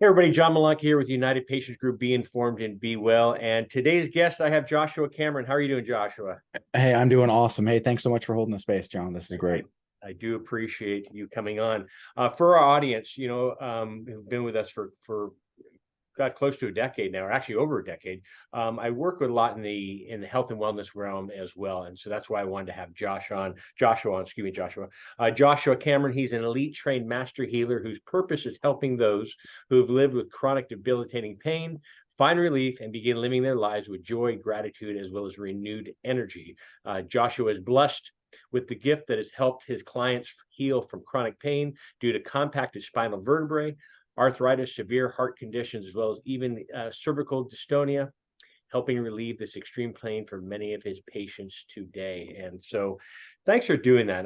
Hey everybody, John Maloney here with United Patients Group. Be informed and be well. And today's guest, I have Joshua Cameron. How are you doing, Joshua? Hey, I'm doing awesome. Hey, thanks so much for holding the space, John. This is I, great. I do appreciate you coming on. For our audience, who've been with us for got close to a decade now, or actually over a decade. I work with a lot in the health and wellness realm as well, and so that's why I wanted to have Joshua on. Excuse me, Joshua. Joshua Cameron. He's an elite trained master healer whose purpose is helping those who have lived with chronic debilitating pain find relief and begin living their lives with joy, gratitude, as well as renewed energy. Joshua is blessed with the gift that has helped his clients heal from chronic pain due to compacted spinal vertebrae, arthritis, severe heart conditions, as well as even cervical dystonia, helping relieve this extreme pain for many of his patients today. And so, thanks for doing that.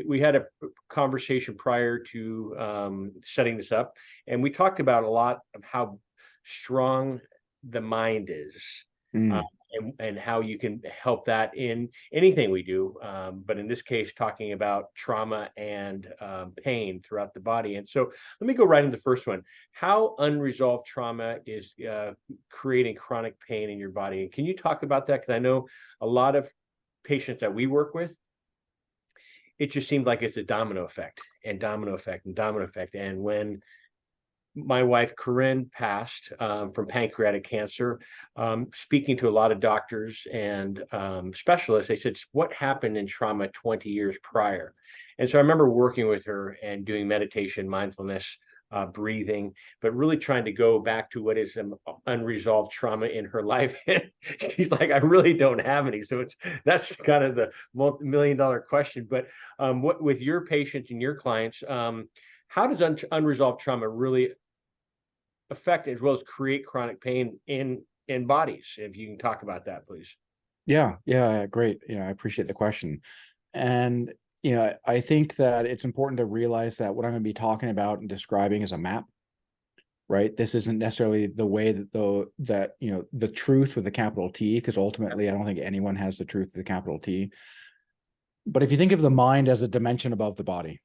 We had a conversation prior to setting this up, and we talked about a lot of how strong the mind is. Uh, Mm, and how you can help that in anything we do. But in this case, talking about trauma and pain throughout the body. And so let me go right into the first one. How unresolved trauma is creating chronic pain in your body? And can you talk about that? Because I know a lot of patients that we work with, it just seems like it's a domino effect and domino effect and domino effect. And when my wife Corinne passed from pancreatic cancer. Speaking to a lot of doctors and specialists, they said, "What happened in trauma 20 years prior?" And so I remember working with her and doing meditation, mindfulness, breathing, but really trying to go back to what is some unresolved trauma in her life. And she's like, "I really don't have any." So that's kind of the multi-million-dollar question. But what with your patients and your clients? How does unresolved trauma really affect as well as create chronic pain in bodies? If you can talk about that, please. yeah, great. I appreciate the question. And, I think that it's important to realize that what I'm going to be talking about and describing is a map, right? This isn't necessarily the way the truth with a capital T, because ultimately I don't think anyone has the truth with a capital T. But if you think of the mind as a dimension above the body,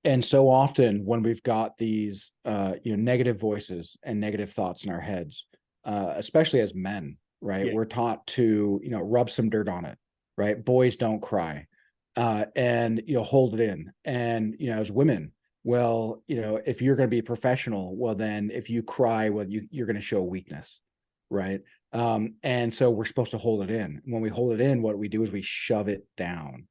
and so often when we've got these negative voices and negative thoughts in our heads, especially as men, right, Yeah. we're taught to rub some dirt on it, right? Boys don't cry, and hold it in. And as women, well, if you're going to be professional, well, then if you cry, well, you're going to show weakness, right? And so we're supposed to hold it in. When we hold it in, what we do is we shove it down.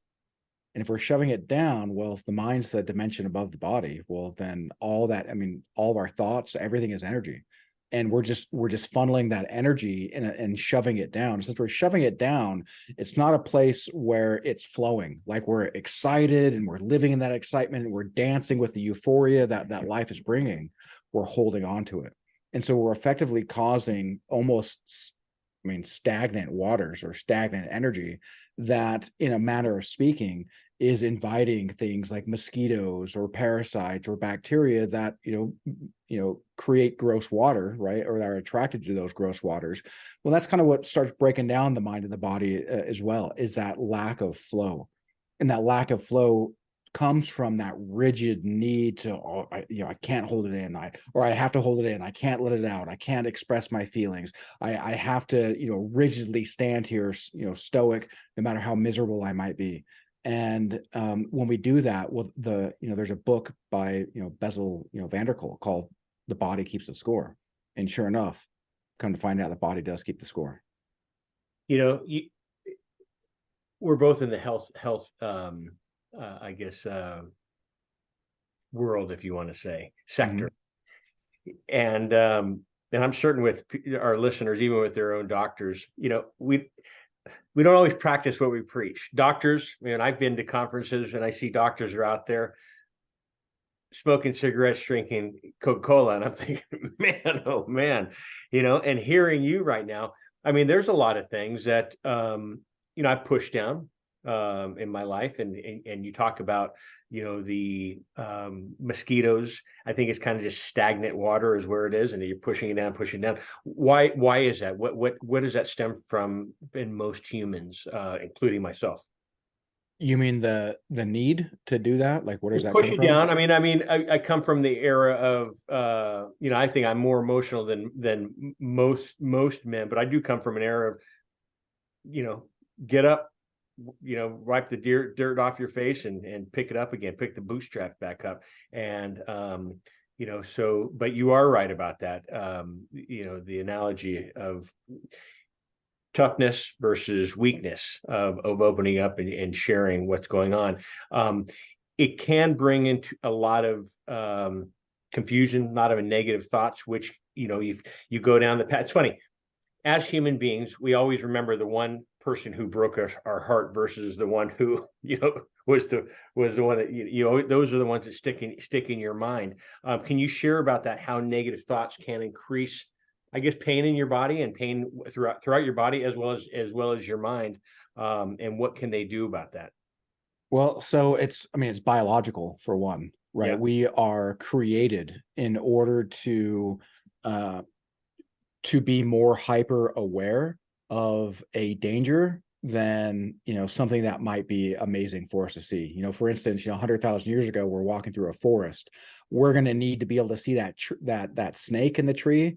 And if we're shoving it down, well, if the mind's the dimension above the body, well, then all that, I mean, all of our thoughts, everything is energy. And we're just funneling that energy and shoving it down. Since we're shoving it down, it's not a place where it's flowing. Like we're excited and we're living in that excitement and we're dancing with the euphoria that life is bringing. We're holding on to it. And so we're effectively causing almost, stagnant waters or stagnant energy that, in a manner of speaking, is inviting things like mosquitoes or parasites or bacteria that create gross water, right, or that are attracted to those gross waters. Well, that's kind of what starts breaking down the mind and the body as well, is that lack of flow. And that lack of flow comes from that rigid need to, I can't hold it in, I have to hold it in, I can't let it out, I can't express my feelings, I have to rigidly stand here, stoic, no matter how miserable I might be. And when we do that, well, there's a book by Bessel van der Kolk called "The Body Keeps the Score," and sure enough, come to find out the body does keep the score. You know, you, we're both in the health I guess world, if you want to say, sector. Mm-hmm. And I'm certain with our listeners, even with their own doctors, we don't always practice what we preach. Doctors, I've been to conferences and I see doctors are out there smoking cigarettes, drinking Coca-Cola, and I'm thinking, man, oh man, and hearing you right now, I mean, there's a lot of things that I've pushed down in my life, and you talk about the mosquitoes. I think it's kind of just stagnant water is where it is, and you're pushing it down, pushing it down. Why is that? What does that stem from in most humans, including myself? You mean the need to do that? Like, where does Just that push come it from? down. I come from the era of I think I'm more emotional than most men, but I do come from an era of, you know, get up, wipe the dirt off your face and pick it up again, pick the bootstrap back up. And so but you are right about that. The analogy of toughness versus weakness of opening up and sharing what's going on. It can bring into a lot of confusion, a lot of negative thoughts, which, if you go down the path. It's funny, as human beings, we always remember the one person who broke our heart versus the one who, was the one that, those are the ones that stick in your mind. Can you share about that? How negative thoughts can increase, I guess, pain in your body and pain throughout your body as well as your mind, and what can they do about that? Well, so it's biological for one, right? Yeah, We are created in order uh, to be more hyper aware of a danger than something that might be amazing for us to see. For instance, 100,000 years ago, we're walking through a forest. We're going to need to be able to see that snake in the tree,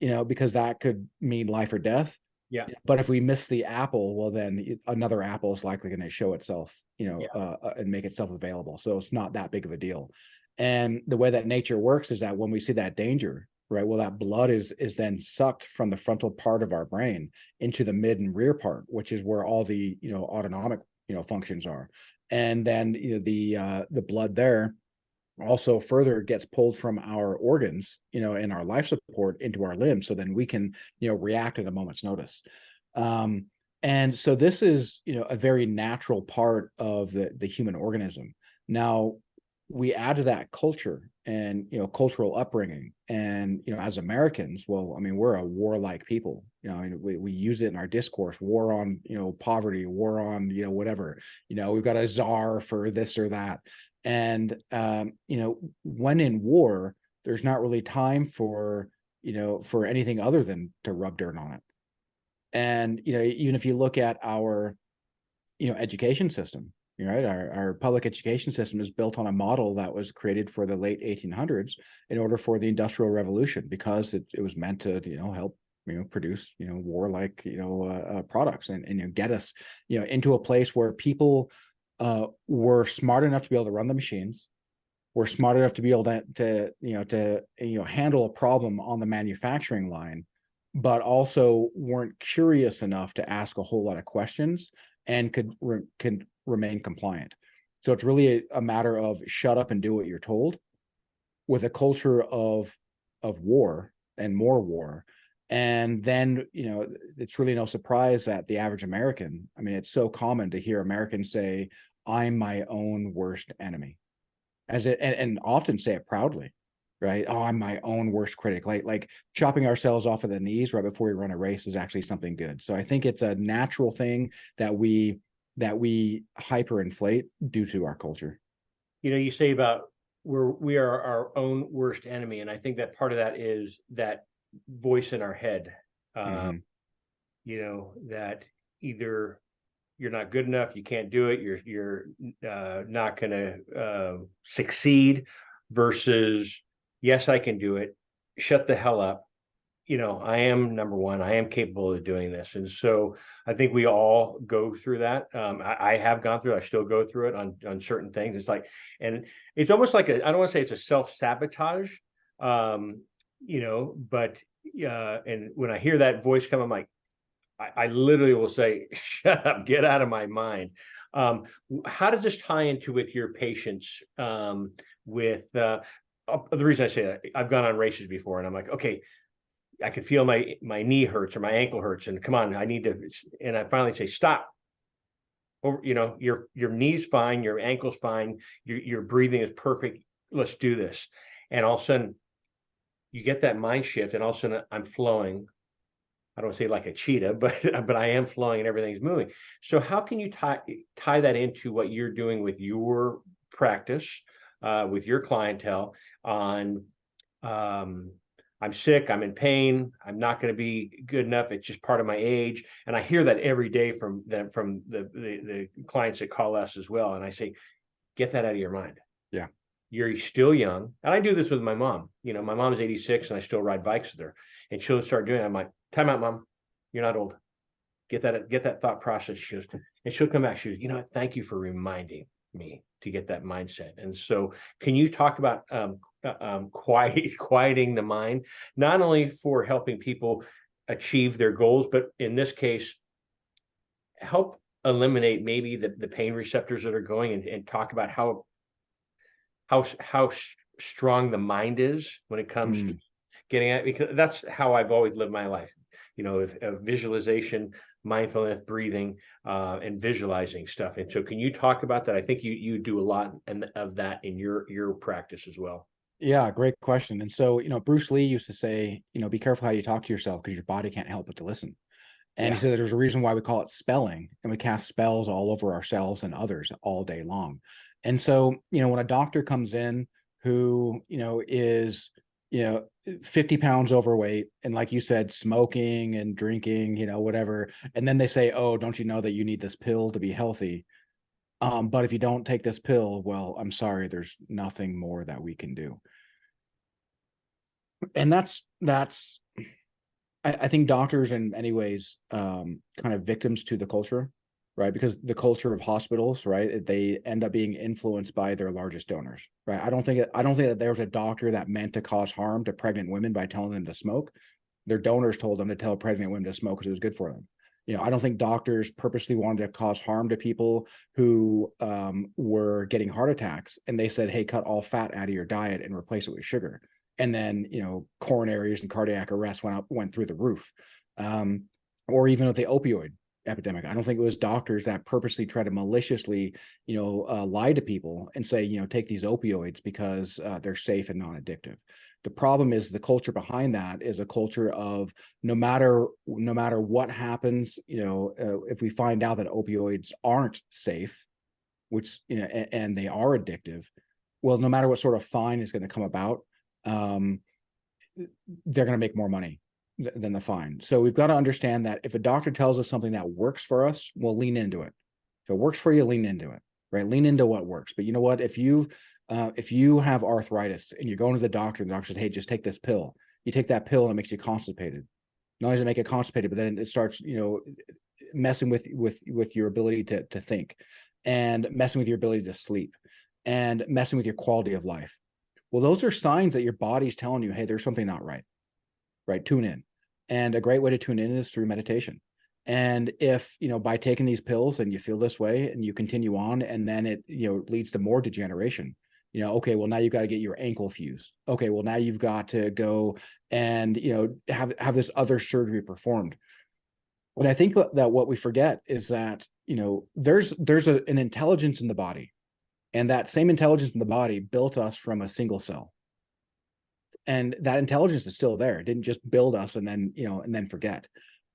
because that could mean life or death. yeah, But if we miss the apple, well, then another apple is likely going to show itself, yeah, and make itself available. So it's not that big of a deal. And the way that nature works is that when we see that danger, right, well, that blood is then sucked from the frontal part of our brain into the mid and rear part, which is where all the autonomic functions are. And then the blood there also further gets pulled from our organs, and our life support into our limbs, so then we can react at a moment's notice. um, and so this is a very natural part of the human organism. Now we add to that culture and cultural upbringing, and as Americans, well, I mean, we're a warlike people. I mean, we use it in our discourse: war on poverty, war on whatever. We've got a czar for this or that. And when in war, there's not really time for anything other than to rub dirt on it. And even if you look at our education system, right, our public education system is built on a model that was created for the late 1800s in order for the Industrial Revolution, because it was meant to help produce warlike products, and get us into a place where people were smart enough to be able to run the machines, were smart enough to be able to handle a problem on the manufacturing line, but also weren't curious enough to ask a whole lot of questions and could remain compliant. So it's really a matter of shut up and do what you're told, with a culture of war and more war. And then it's really no surprise that the average American, I mean, it's so common to hear Americans say, "I'm my own worst enemy," as it and often say it proudly, right? "Oh, I'm my own worst critic." Like chopping ourselves off at the knees right before we run a race is actually something good. So I think it's a natural thing that we hyperinflate due to our culture. You say about we are our own worst enemy, and I think that part of that is that voice in our head, uh, Hmm. that either you're not good enough, you can't do it, you're not going to succeed, versus yes, I can do it, shut the hell up, I am number one. I am capable of doing this. And so I think we all go through that. I have gone through it. I still go through it on certain things. It's like, and it's almost like I don't want to say it's a self-sabotage, but and when I hear that voice come, I'm like, I literally will say, shut up, get out of my mind. How does this tie into with your patients? The reason I say that, I've gone on races before and I'm like, okay, I could feel my knee hurts or my ankle hurts, and come on, I need to. And I finally say, stop. Over, your knee's fine, your ankle's fine, your breathing is perfect. Let's do this. And all of a sudden, you get that mind shift, and all of a sudden, I'm flowing. I don't say like a cheetah, but but I am flowing and everything's moving. So how can you tie that into what you're doing with your practice, with your clientele on um, I'm sick, I'm in pain, I'm not going to be good enough. It's just part of my age. And I hear that every day from the clients that call us as well. And I say, get that out of your mind. Yeah. You're still young. And I do this with my mom. You know, my mom's 86 and I still ride bikes with her. And she'll start doing it. I'm like, time out, mom. You're not old. Get that thought process. She goes, and she'll come back. She goes, you know what? Thank you for reminding me to get that mindset. And so, can you talk about quieting the mind, not only for helping people achieve their goals, but in this case, help eliminate maybe the pain receptors that are going, and talk about how strong the mind is when it comes to Mm. getting at, because that's how I've always lived my life. You know, of visualization, mindfulness, breathing, and visualizing stuff. And so, can you talk about that? I think you do a lot of that in your practice as well. Yeah, great question. And so, Bruce Lee used to say, be careful how you talk to yourself because your body can't help but to listen. And he Yeah. said that there's a reason why we call it spelling, and we cast spells all over ourselves and others all day long. And so, when a doctor comes in who, is, 50 pounds overweight, and like you said, smoking and drinking, whatever, and then they say, oh, don't you know that you need this pill to be healthy? But if you don't take this pill, well, I'm sorry, there's nothing more that we can do. And that's I think doctors in many ways kind of victims to the culture, right? Because the culture of hospitals, right, they end up being influenced by their largest donors, right? I don't think that there was a doctor that meant to cause harm to pregnant women by telling them to smoke. Their donors told them to tell pregnant women to smoke because it was good for them. I don't think doctors purposely wanted to cause harm to people who were getting heart attacks, and they said, hey, cut all fat out of your diet and replace it with sugar. And then, coronaries and cardiac arrest went through the roof. Or even with the opioid epidemic, I don't think it was doctors that purposely try to maliciously, lie to people and say, take these opioids because they're safe and non-addictive. The problem is the culture behind that is a culture of no matter what happens, if we find out that opioids aren't safe, which and they are addictive, well, no matter what sort of fine is going to come about, um, they're going to make more money than the fine. So we've got to understand that if a doctor tells us something that works for us, we'll lean into it. If it works for you, lean into it, right? Lean into what works. But you know what? If you have arthritis and you're going to the doctor says, hey, just take this pill. You take that pill and it makes you constipated. Not only does it make it constipated, but then it starts, messing with your ability to think, and messing with your ability to sleep, and messing with your quality of life. Well, those are signs that your body's telling you, hey, there's something not right, right? Tune in. And a great way to tune in is through meditation. And if, by taking these pills and you feel this way and you continue on, and then it, leads to more degeneration, okay, well, now you've got to get your ankle fused. Okay, well, now you've got to go and, have this other surgery performed. And I think that what we forget is that, there's an intelligence in the body, and that same intelligence in the body built us from a single cell. And that intelligence is still there. It didn't just build us and then forget.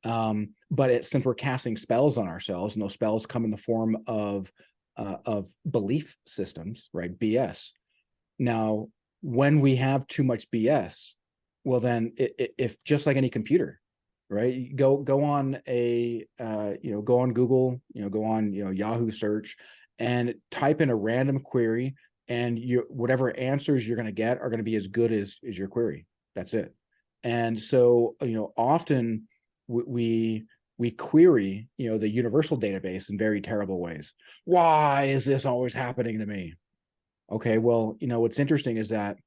But since we're casting spells on ourselves, and those spells come in the form of belief systems, right? BS. Now, when we have too much BS, well, then if just like any computer, right? Go on go on Google, go on, Yahoo search, and type in a random query, and whatever answers you're going to get are going to be as good as your query. That's it. And so, often we query, the universal database in very terrible ways. Why is this always happening to me? Okay, well, what's interesting is that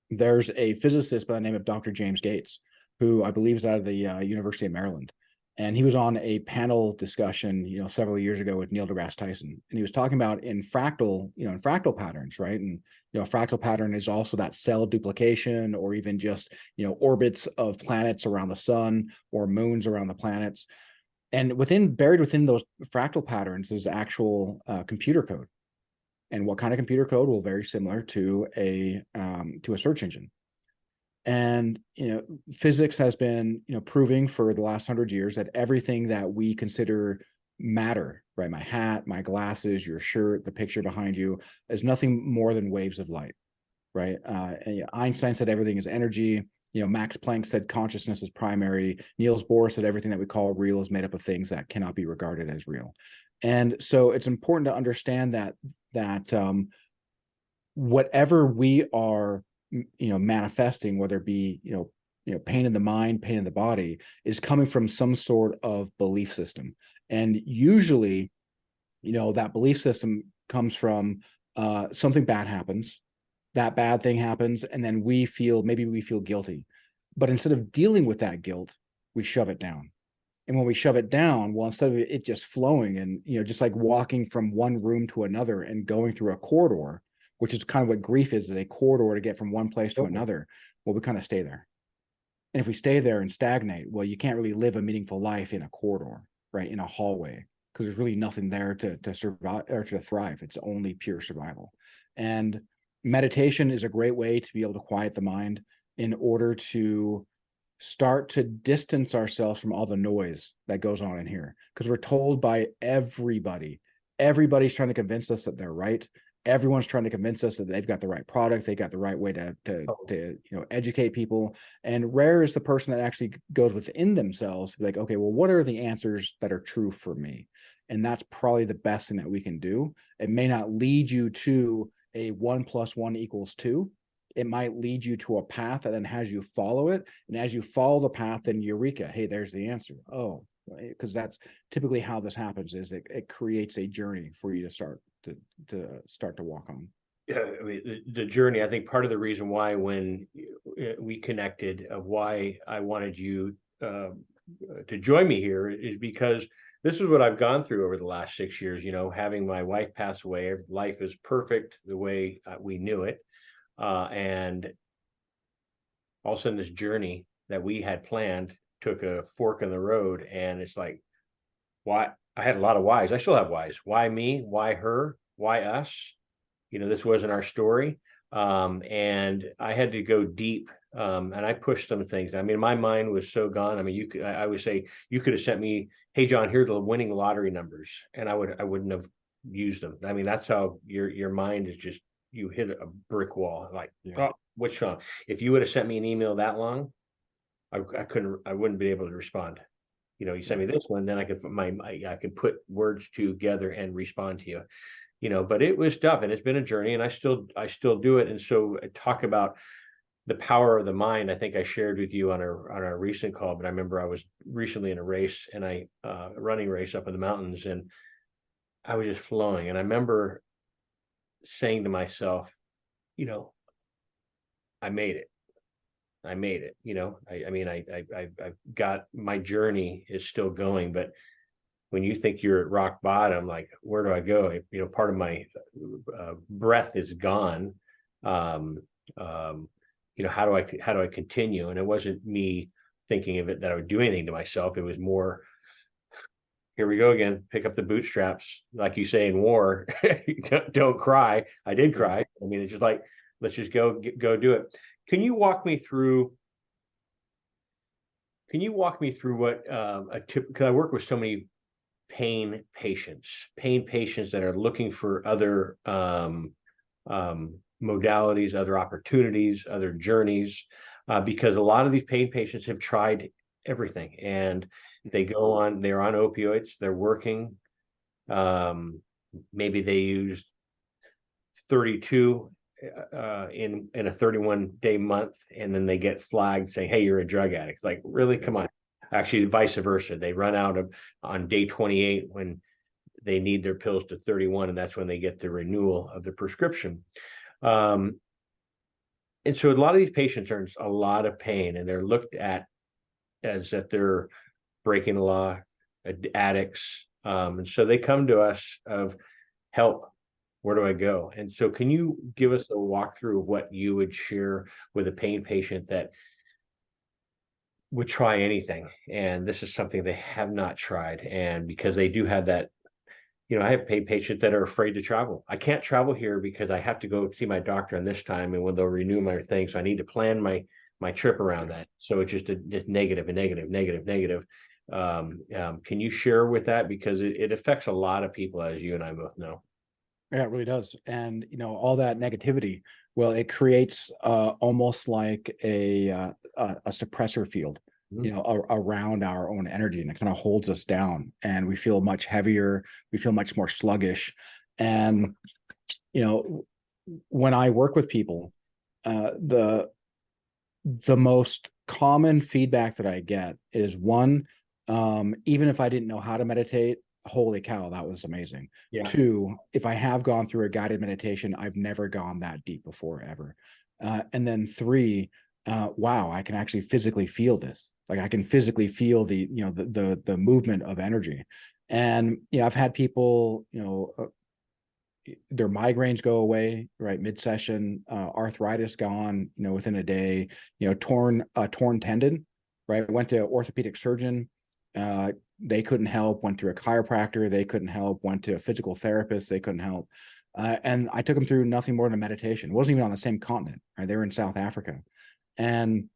there's a physicist by the name of Dr. James Gates, who I believe is out of the University of Maryland. And he was on a panel discussion, several years ago with Neil deGrasse Tyson. And he was talking about in fractal patterns, right? And, a fractal pattern is also that cell duplication, or even just, orbits of planets around the sun or moons around the planets. And buried within those fractal patterns is actual computer code. And what kind of computer code? Well, very similar to a search engine. And physics has been proving for the last 100 years that everything that we consider matter, right? My hat, my glasses, your shirt, the picture behind you, is nothing more than waves of light, right? And Einstein said everything is energy. Max Planck said consciousness is primary. Niels Bohr said everything that we call real is made up of things that cannot be regarded as real. And so it's important to understand that whatever we are, manifesting, whether it be, pain in the mind, pain in the body, is coming from some sort of belief system. And usually, that belief system comes from something bad happens. That bad thing happens, and then maybe we feel guilty. But instead of dealing with that guilt, we shove it down. And when we shove it down, well, instead of it just flowing and, just like walking from one room to another and going through a corridor, which is kind of what grief is a corridor to get from one place to another, well, we kind of stay there. And if we stay there and stagnate, well, you can't really live a meaningful life in a corridor, right? In a hallway, because there's really nothing there to survive or to thrive. It's only pure survival. And meditation is a great way to be able to quiet the mind in order to start to distance ourselves from all the noise that goes on in here. Because we're told by everybody's trying to convince us that they're right. Everyone's trying to convince us that they've got the right product, they got the right way to educate people. And rare is the person that actually goes within themselves to be like, okay, well, what are the answers that are true for me? And that's probably the best thing that we can do. It may not lead you to a 1 + 1 = 2. It might lead you to a path that then has you follow it. And as you follow the path, then eureka, hey, there's the answer. Oh, because that's typically how this happens, is it creates a journey for you to start to walk on. Yeah, I mean, the journey, I think part of the reason why when we connected of why I wanted you to join me here is because this is what I've gone through over the last 6 years, having my wife pass away. Life is perfect the way we knew it. And all of a sudden this journey that we had planned took a fork in the road, and it's like, why? I had a lot of whys. I still have whys. Why me? Why her? Why us? This wasn't our story. And I had to go deep. And I pushed some things. I mean, my mind was so gone. I mean, I would say you could have sent me, hey John, here are the winning lottery numbers, and I wouldn't have used them. I mean, that's how your mind is just, you hit a brick wall. Like, oh, what's wrong? If you would have sent me an email that long, I wouldn't be able to respond. You send me this one, then I could I could put words together and respond to you. But it was tough, and it's been a journey, and I still do it. And so I talk about the power of the mind. I think I shared with you on our recent call, but I remember I was recently in a race, and a running race up in the mountains, and I was just flowing. And I remember saying to myself, I made it. I made it. I mean, I've got, my journey is still going, but when you think you're at rock bottom, like, where do I go? Part of my breath is gone. How do I continue? And it wasn't me thinking of it that I would do anything to myself. It was more, here we go again, pick up the bootstraps, like you say in war. don't cry. I did cry. I mean, it's just like, let's just go do it. Can you walk me through what because I work with so many pain patients that are looking for other modalities, other opportunities, other journeys, because a lot of these pain patients have tried everything, and they're on opioids, they're working, maybe they used 32 in a 31-day month, and then they get flagged saying, hey, you're a drug addict. It's like, really? Come on. Actually, vice versa. They run out on day 28 when they need their pills to 31, and that's when they get the renewal of the prescription. And so a lot of these patients are in a lot of pain, and they're looked at as that they're breaking the law, addicts. And so they come to us of help. Where do I go? And so can you give us a walkthrough of what you would share with a pain patient that would try anything, and this is something they have not tried, and because they do have that, I have pain patients that are afraid to travel. I can't travel here because I have to go see my doctor on this time, and when they'll renew my thing, so I need to plan my trip around that. So it's just negative and negative. Can you share with that, because it affects a lot of people, as you and I both know? Yeah, it really does. And all that negativity, well, it creates almost like a suppressor field, Mhm. around our own energy, and it kind of holds us down, and we feel much heavier, we feel much more sluggish. And you know, when I work with people, the most common feedback that I get is one, even if I didn't know how to meditate, holy cow, that was amazing. Yeah. Two, if I have gone through a guided meditation, I've never gone that deep before ever. And then three, wow, I can actually physically feel this. Like I can physically feel the movement of energy. And I've had people, their migraines go away, right? Mid-session, arthritis gone, within a day, torn tendon, right? Went to an orthopedic surgeon. They couldn't help, went to a chiropractor. They couldn't help, went to a physical therapist. They couldn't help. And I took them through nothing more than a meditation. It wasn't even on the same continent, right? They were in South Africa. And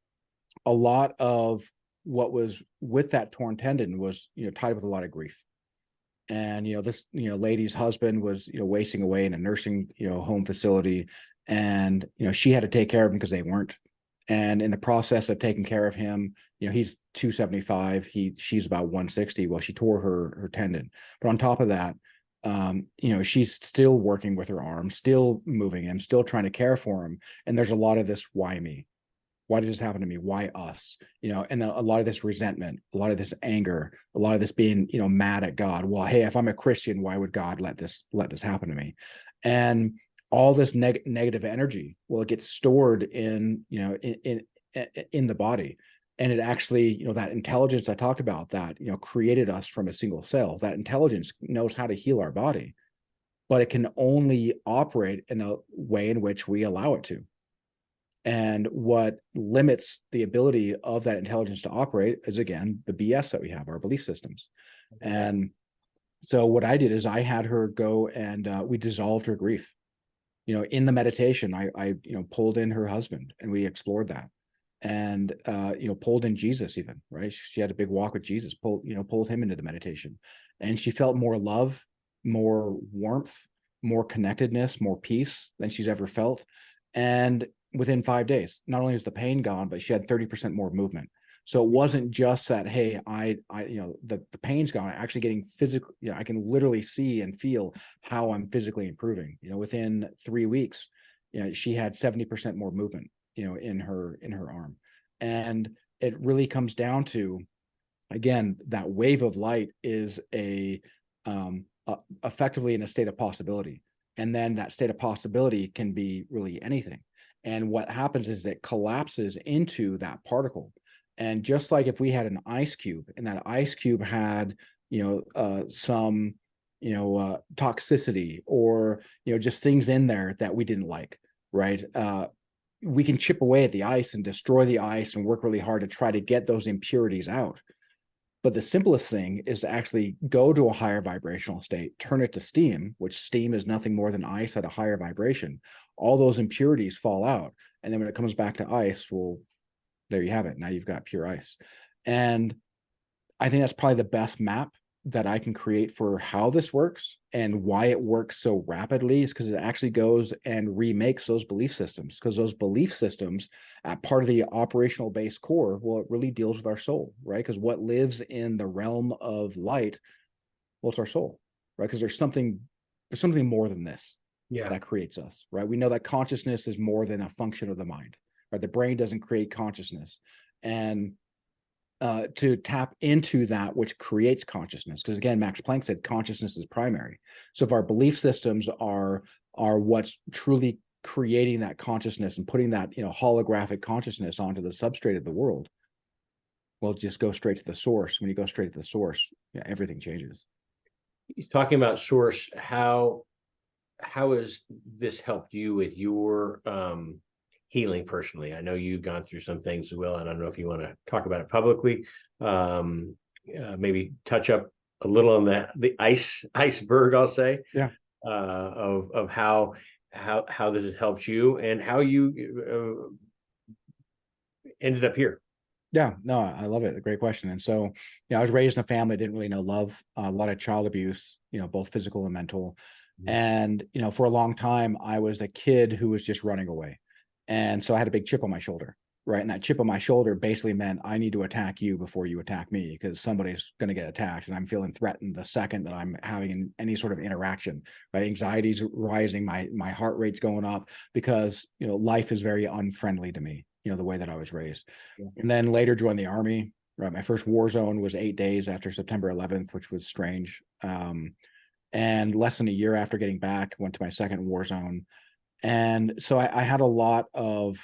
a lot of what was with that torn tendon was, tied with a lot of grief. And this lady's husband was wasting away in a nursing home facility, and she had to take care of him because they weren't. And in the process of taking care of him, he's 275, she's about 160. Well, she tore her tendon, but on top of that, she's still working with her arm, still moving him, still trying to care for him. And there's a lot of this, why me? Why does this happen to me? Why us? And then a lot of this resentment, a lot of this anger, a lot of this being, mad at God. Well, hey, if I'm a Christian, why would God let this happen to me? And all this negative energy, well, it gets stored in the body. And it actually, that intelligence I talked about that, created us from a single cell, that intelligence knows how to heal our body, but it can only operate in a way in which we allow it to. And what limits the ability of that intelligence to operate is, again, the BS that we have, our belief systems. Yeah. And so what I did is I had her go and we dissolved her grief. In the meditation, I pulled in her husband and we explored that. And pulled in Jesus even, right? She had a big walk with Jesus, pulled him into the meditation. And she felt more love, more warmth, more connectedness, more peace than she's ever felt. And within 5 days, not only was the pain gone, but she had 30% more movement. So it wasn't just that, hey, the pain's gone. I'm actually getting physical, I can literally see and feel how I'm physically improving. Within 3 weeks, she had 70% more movement, in her arm. And it really comes down to, again, that wave of light is effectively in a state of possibility. And then that state of possibility can be really anything. And what happens is that collapses into that particle. And just like if we had an ice cube and that ice cube had, some, toxicity or, just things in there that we didn't like, right? We can chip away at the ice and destroy the ice and work really hard to try to get those impurities out. But the simplest thing is to actually go to a higher vibrational state, turn it to steam, which steam is nothing more than ice at a higher vibration. All those impurities fall out. And then when it comes back to ice, well, there you have it. Now you've got pure ice. And I think that's probably the best map that I can create for how this works and why it works so rapidly is because it actually goes and remakes those belief systems. Because those belief systems, at part of the operational base core, well, it really deals with our soul, right? Because what lives in the realm of light, well, it's our soul, right? Because there's something more than this Yeah. that creates us, right? We know that consciousness is more than a function of the mind, right? The brain doesn't create consciousness. And to tap into that which creates consciousness, because again, Max Planck said consciousness is primary. So if our belief systems are what's truly creating that consciousness and putting that holographic consciousness onto the substrate of the world, well, just go straight to the source. When you go straight to the source, yeah, everything changes. He's talking about source. How has this helped you with your healing personally? I know you've gone through some things as well, and I don't know if you want to talk about it publicly. Um, Maybe touch up a little on the iceberg, I'll say, Yeah. of how this has helped you and how you ended up here. Yeah, no, I love it. A great question. And so, I was raised in a family that didn't really know love, a lot of child abuse, both physical and mental. Mhm. And, for a long time, I was a kid who was just running away. And so I had a big chip on my shoulder, right? And that chip on my shoulder basically meant I need to attack you before you attack me, because somebody's going to get attacked. And I'm feeling threatened the second that I'm having any sort of interaction, right? Anxiety's rising, my heart rate's going up, because, life is very unfriendly to me, the way that I was raised. Yeah. And then later joined the army. Right. My first war zone was 8 days after September 11th, which was strange. And less than a year after getting back, went to my second war zone. And so I had a lot of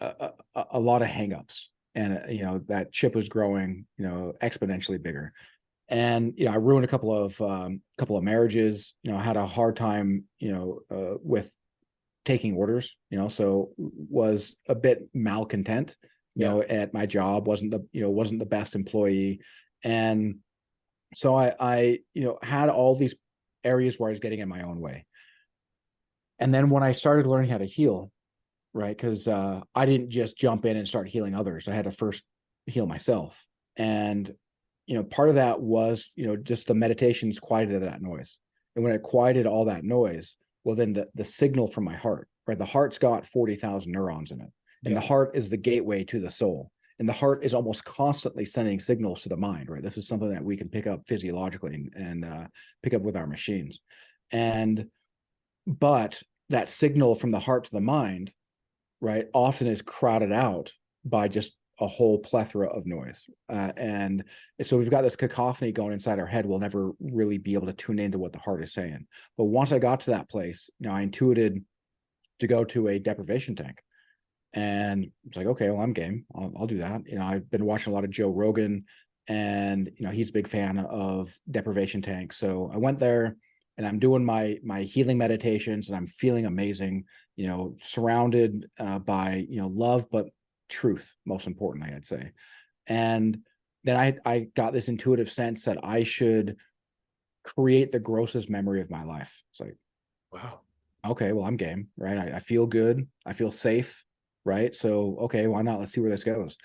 hangups, and that chip was growing, exponentially bigger. And I ruined a couple of marriages. I had a hard time, with taking orders. So was a bit malcontent. Yeah. At my job, wasn't the best employee, and so I had all these areas where I was getting in my own way. And then when I started learning how to heal, right, because I didn't just jump in and start healing others. I had to first heal myself. And part of that was just the meditations quieted that noise. And when it quieted all that noise, well, then the signal from my heart, right, the heart's got 40,000 neurons in it, and Yeah. the heart is the gateway to the soul. And the heart is almost constantly sending signals to the mind, right? This is something that we can pick up physiologically and pick up with our machines. And but that signal from the heart to the mind, right, often is crowded out by just a whole plethora of noise. And so we've got this cacophony going inside our head. We'll never really be able to tune into what the heart is saying. But once I got to that place, I intuited to go to a deprivation tank. And it's like, okay, well, I'm game. I'll do that. I've been watching a lot of Joe Rogan, and he's a big fan of deprivation tanks. So I went there, and I'm doing my healing meditations, and I'm feeling amazing. Surrounded by love, but truth, most importantly, I'd say. And then I got this intuitive sense that I should create the grossest memory of my life. It's like, Wow. okay, well, I'm game, right? I feel good. I feel safe, right? So, okay, why not? Let's see where this goes.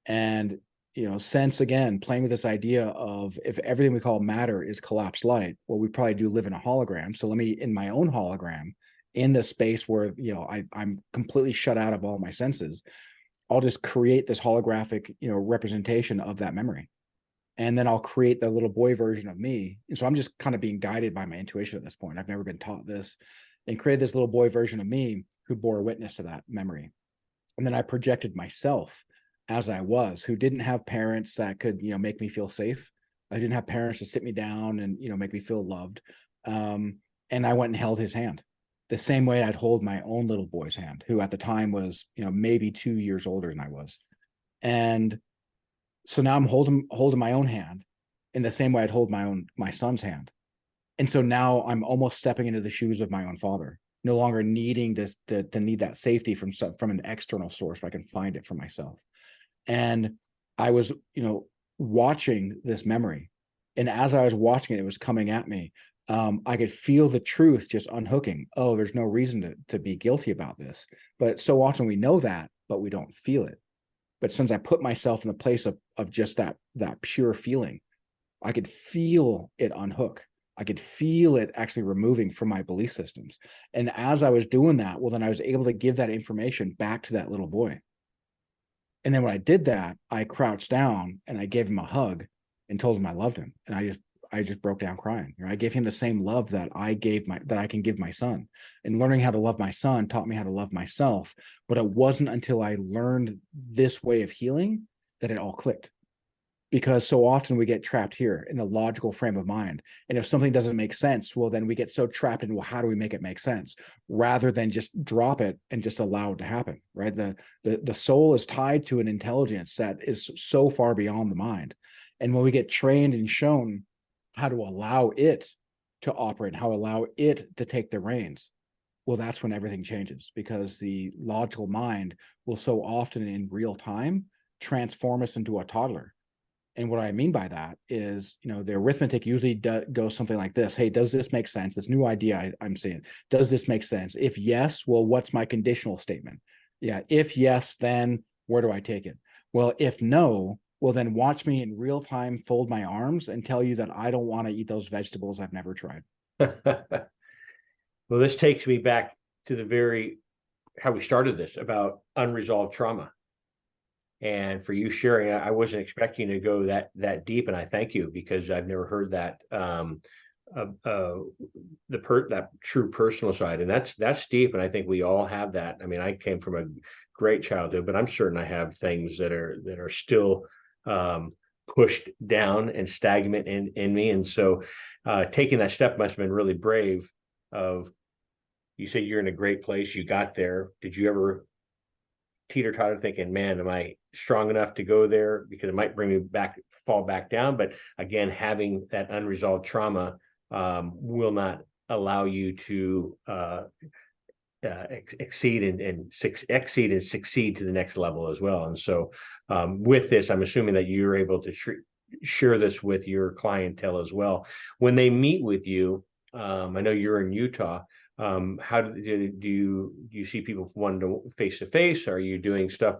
And, since again, playing with this idea of if everything we call matter is collapsed light, well, we probably do live in a hologram. So let me, in my own hologram, in the space where, I'm completely shut out of all my senses, I'll just create this holographic, representation of that memory. And then I'll create the little boy version of me. And so I'm just kind of being guided by my intuition at this point. I've never been taught this, and created this little boy version of me who bore witness to that memory. And then I projected myself as I was, who didn't have parents that could, make me feel safe. I didn't have parents to sit me down and, make me feel loved. And I went and held his hand the same way I'd hold my own little boy's hand, who at the time was, maybe 2 years older than I was. And so now I'm holding my own hand in the same way I'd hold my son's hand. And so now I'm almost stepping into the shoes of my own father, no longer needing this to need that safety from an external source where I can find it for myself. And I was, watching this memory. And as I was watching it, it was coming at me. I could feel the truth just unhooking. Oh, there's no reason to be guilty about this. But so often we know that, but we don't feel it. But since I put myself in the place of just that pure feeling, I could feel it unhook. I could feel it actually removing from my belief systems. And as I was doing that, well, then I was able to give that information back to that little boy. And then when I did that, I crouched down and I gave him a hug and told him I loved him. And I just broke down crying. I gave him the same love that I can give my son. And learning how to love my son taught me how to love myself. But it wasn't until I learned this way of healing that it all clicked. Because so often we get trapped here in the logical frame of mind. And if something doesn't make sense, well, then we get so trapped in, well, how do we make it make sense? Rather than just drop it and just allow it to happen, right? The soul is tied to an intelligence that is so far beyond the mind. And when we get trained and shown how to allow it to operate, how to allow it to take the reins, well, that's when everything changes, because the logical mind will so often in real time transform us into a toddler. And what I mean by that is, the arithmetic usually goes something like this. Hey, does this make sense? This new idea I'm seeing, does this make sense? If yes, well, what's my conditional statement? Yeah. If yes, then where do I take it? Well, if no, well, then watch me in real time fold my arms and tell you that I don't want to eat those vegetables I've never tried. Well, this takes me back to the very how we started this about unresolved trauma. And for you sharing, I wasn't expecting to go that deep, and I thank you because I've never heard that uh, uh, that true personal side, and that's deep, and I think we all have that. I mean, I came from a great childhood, but I'm certain I have things that are still um, pushed down and stagnant in me, and so taking that step must have been really brave. Of You say you're in a great place, you got there. Did you ever teeter-totter thinking, man, am I strong enough to go there? Because it might bring me back, fall back down. But again, having that unresolved trauma will not allow you to exceed and succeed to the next level as well. And so with this, I'm assuming that you're able to share this with your clientele as well. When they meet with you, I know you're in Utah. How do you see people one to face? Are you doing stuff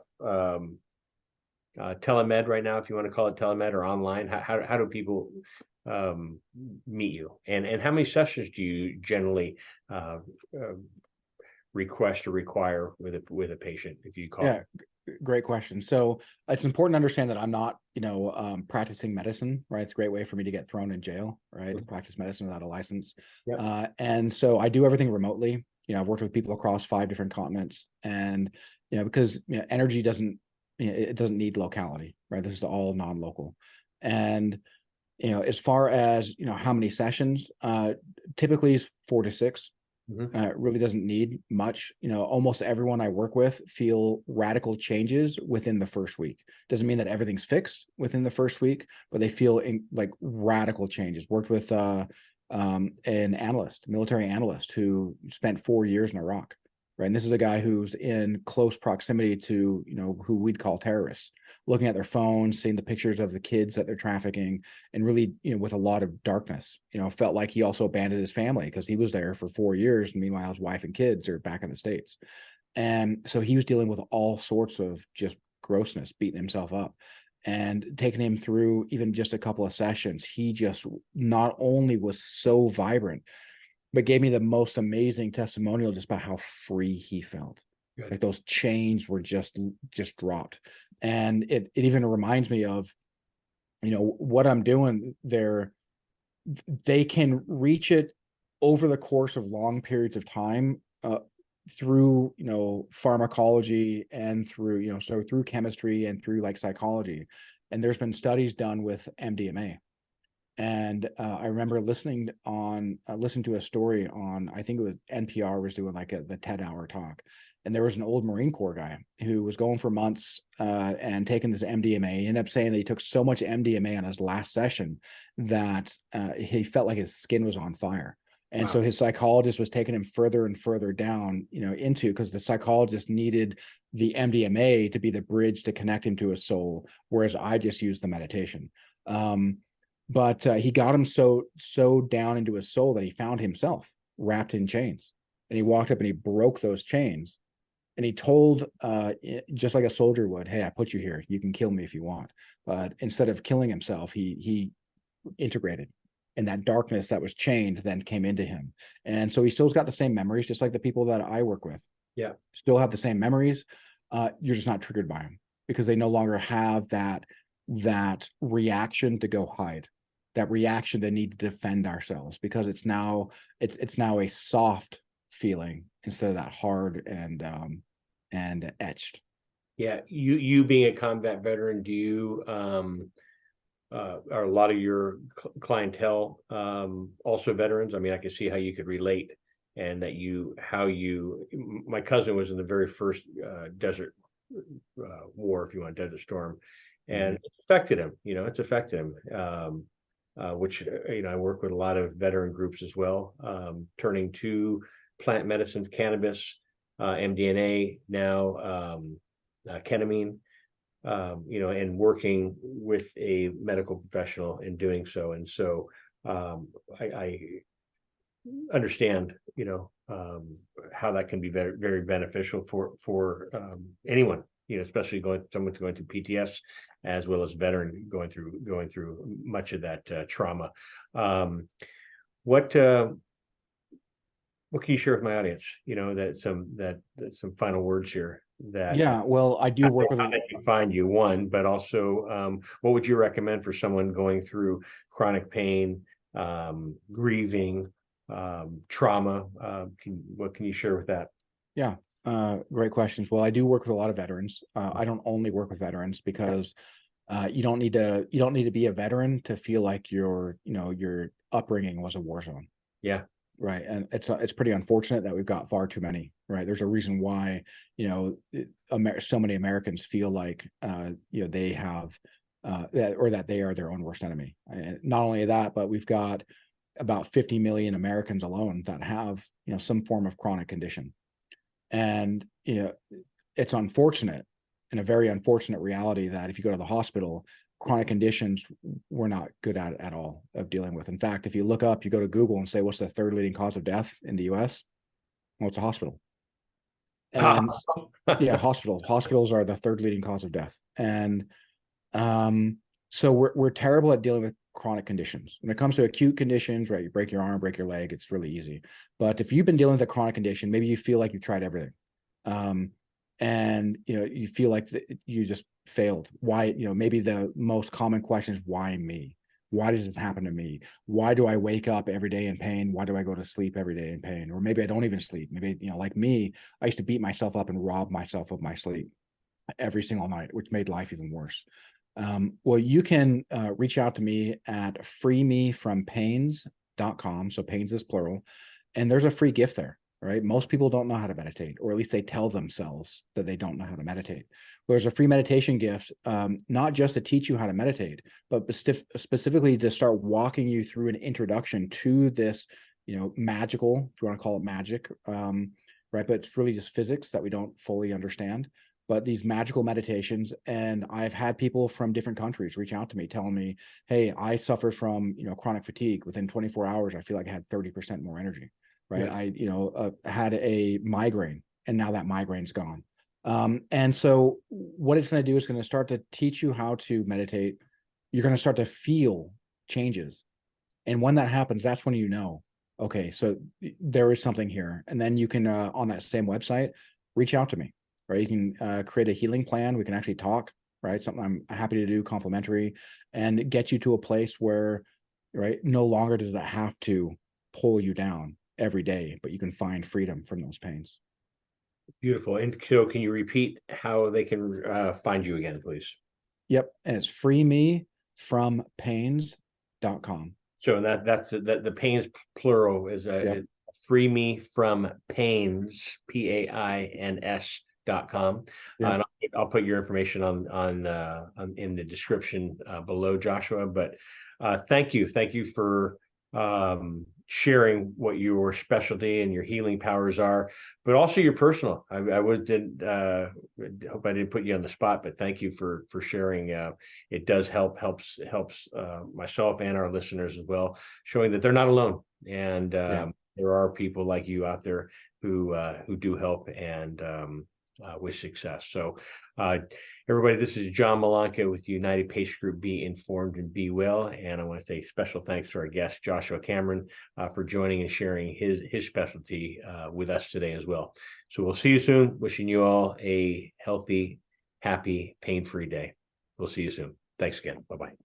telemed right now, if you want to call it telemed, or online? How do people meet you? And how many sessions do you generally uh, uh, request or require with a patient if you call Yeah, it? great question. So it's important to understand that I'm not, practicing medicine, right? It's a great way for me to get thrown in jail, right? To practice medicine without a license. Yep. And so I do everything remotely. I've worked with people across 5 different continents, and because energy doesn't, it doesn't need locality, right? This is all non-local. And as far as how many sessions, typically is 4 to 6. Mhm. Really doesn't need much. Almost everyone I work with feel radical changes within the first week. Doesn't mean that everything's fixed within the first week, but they feel like radical changes. Worked with an analyst, military analyst, who spent 4 years in Iraq, right? And this is a guy who's in close proximity to who we'd call terrorists, looking at their phones, seeing the pictures of the kids that they're trafficking, and really, with a lot of darkness. Felt like he also abandoned his family because he was there for 4 years, and meanwhile his wife and kids are back in the States. And so he was dealing with all sorts of just grossness, beating himself up. And taking him through even just a couple of sessions, he just not only was so vibrant, but gave me the most amazing testimonial just about how free he felt. Good. Like those chains were just dropped. And it even reminds me of what I'm doing there. They can reach it over the course of long periods of time, through pharmacology, and through so through chemistry and through like psychology. And there's been studies done with MDMA. And I remember listening to a story on, I think it was NPR was doing like the TED Hour talk, and there was an old Marine Corps guy who was going for months and taking this MDMA. He ended up saying that he took so much MDMA on his last session that he felt like his skin was on fire. And Wow. so his psychologist was taking him further and further down, into, because the psychologist needed the MDMA to be the bridge to connect him to his soul, whereas I just used the meditation. But he got him so down into his soul that he found himself wrapped in chains, and he walked up and he broke those chains, and he told, just like a soldier would, hey, I put you here, you can kill me if you want. But instead of killing himself, he integrated, and that darkness that was chained then came into him. And so he still's got the same memories, just like the people that I work with Yeah. still have the same memories. You're just not triggered by them because they no longer have that reaction to go hide, that reaction to need to defend ourselves, because it's now a soft feeling instead of that hard and etched. Yeah. You being a combat veteran, do you are a lot of your clientele also veterans? I mean, I can see how you could relate, and that my cousin was in the very first desert war, if you want, desert storm, and Mhm. it's affected him. It's affected him. Which I work with a lot of veteran groups as well, turning to plant medicines, cannabis, MDMA now, ketamine, and working with a medical professional in doing so. And so I understand, how that can be very, very beneficial for anyone, especially someone's going through PTS, as well as veteran going through much of that trauma. Um, what What can you share with my audience? That some final words here that Yeah, well, I do not work only with how they can find you, one, but also what would you recommend for someone going through chronic pain, grieving, trauma? What can you share with that? yeah, great questions. Well, I do work with a lot of veterans. I don't only work with veterans because you don't need to be a veteran to feel like your upbringing was a war zone. Yeah. Right. And it's pretty unfortunate that we've got far too many, right? There's a reason why, so many Americans feel like, they have, that they are their own worst enemy. And not only that, but we've got about 50 million Americans alone that have, some form of chronic condition. And, it's unfortunate and a very unfortunate reality that if you go to the hospital, chronic conditions we're not good at all of dealing with. In fact, if you look up, you go to Google and say, what's the third leading cause of death in the US? Well, it's a hospital. And yeah, hospitals are the third leading cause of death. And so we're terrible at dealing with chronic conditions. When it comes to acute conditions, right? You break your arm, break your leg, it's really easy. But if you've been dealing with a chronic condition, maybe you feel like you've tried everything. And you feel like you just failed. Why? Maybe the most common question is, why me? Why does this happen to me? Why do I wake up every day in pain? Why do I go to sleep every day in pain? Or maybe I don't even sleep. Maybe, like me, I used to beat myself up and rob myself of my sleep every single night, which made life even worse. Well, you can reach out to me at freemefrompains.com. So pains is plural. And there's a free gift there, right? Most people don't know how to meditate, or at least they tell themselves that they don't know how to meditate. Well, there's a free meditation gift, not just to teach you how to meditate, but specifically to start walking you through an introduction to this, magical, if you want to call it magic, right? But it's really just physics that we don't fully understand. But these magical meditations, and I've had people from different countries reach out to me telling me, hey, I suffer from chronic fatigue. Within 24 hours I feel like I had 30% more energy, right? Yeah. I had a migraine, and now that migraine's gone. And so what it's going to do is going to start to teach you how to meditate. You're going to start to feel changes, and when that happens, that's when okay, so there is something here. And then you can on that same website reach out to me, right? You can create a healing plan. We can actually talk, right? Something I'm happy to do, complimentary, and get you to a place where, right, no longer does it have to pull you down every day, but you can find freedom from those pains. Beautiful. And so can you repeat how they can find you again, please? Yep. And it's freemefrompains.com. So that's the pains plural is Yep. free me from pains, pains.com. Yep. And I'll put your information on in the description below, Joshua. But thank you for sharing what your specialty and your healing powers are, but also your personal. I didn't hope I didn't put you on the spot, but thank you for sharing. It does helps myself and our listeners as well, showing that they're not alone, and Yeah. there are people like you out there who do help and with success. So everybody, this is John Malanka with United Patient Group. Be informed and be well. And I want to say special thanks to our guest Joshua Cameron for joining and sharing his specialty with us today as well. So we'll see you soon. Wishing you all a healthy, happy, pain-free day. We'll see you soon. Thanks again. Bye-bye.